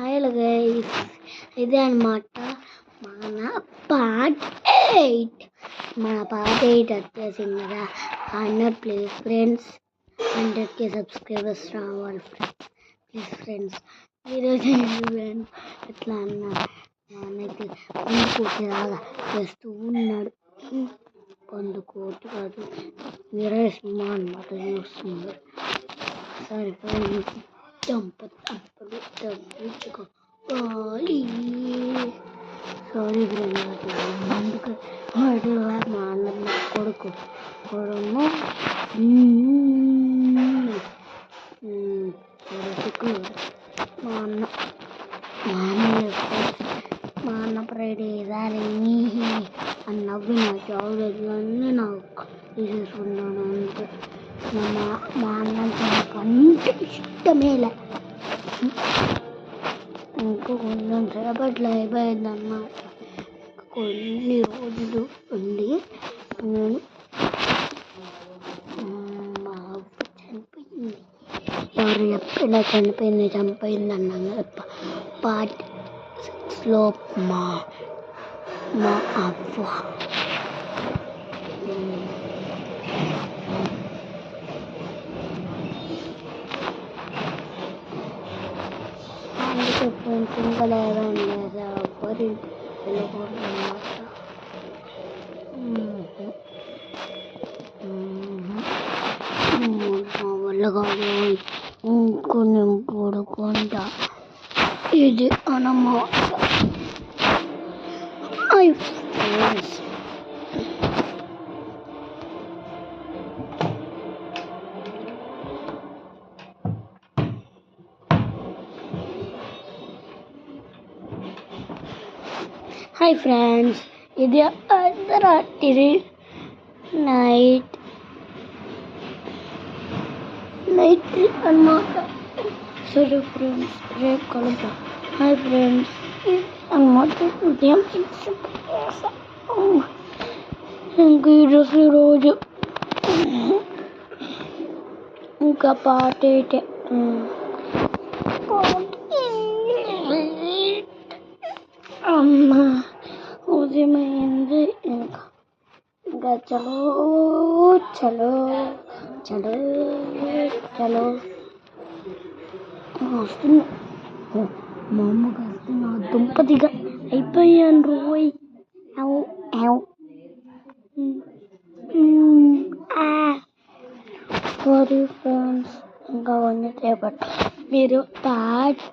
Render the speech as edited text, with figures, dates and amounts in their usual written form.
Hello guys, ఇదే అనమాట మన పార్ట్ 8. మన పార్ట్ 8 వచ్చేసింది కదా. 100 ప్లీజ్ ఫ్రెండ్స్, 100K సబ్స్క్రైబర్స్ రావాలి ప్లీజ్ ఫ్రెండ్స్. ఈరోజు ఎట్లా అన్నా నాన్నైతే పండుకోటిలాగా చేస్తూ ఉన్నాడు. పండుకోటి కాదు, మీరే సినిమా అనమాట చూస్తుంది. సరే ఫ్రెండ్స్, తప్పించుకోవాలి. సారీ ఫ్రెండ్స్, ముందుకు మా అన్న కొడుకు కొడును మా అన్న ఫ్రైడే దాని అని నవ్వి నా జాబులన్నీ నాకు తీసేసుకున్నాను. అంతే మా అన్నకి నాకంటే ఇష్టమేలే. ఇంకా కొంచెం సేపట్లో అయిపోయిందన్నమాట. కొన్ని రోజులు ఉండి నేను మా అవ్వ చనిపోయింది. ఎవరు ఎప్పుడైనా చనిపోయింది అన్నాను. పార్ట్ 6లో మా అవ్వ అందుకే ఫ్రెండ్స్ ఇంకా లేదా ఉండేది ఎవరి వెళ్ళకూడదు అన్నమాట. మా వల్ల కాదు, ఇంకో నేను పడుకుంటా. ఇది అన్నమాట. ఫ్రెండ్స్, హాయ్ ఫ్రెండ్స్, ఇది అర్ధరాత్రి నైట్ అన్నమాట. సరే ఫ్రెండ్స్, రేపు కలుద్దాం. హాయ్ ఫ్రెండ్స్, ఇది అన్నమాట ఉదయం 6 ఇంకా ఈరోజు ఇంకా పార్ట్ 8 అమ్మ ఉదయమైంది. ఇంకా చలో చలో చలో చలో వస్తున్నా. మా అమ్మకి వస్తున్నా. దుంపతిగా అయిపోయాను రోయ్. సారీ ఫ్రెండ్స్, ఇంకా 1 సేపట్లో మీరు పార్ట్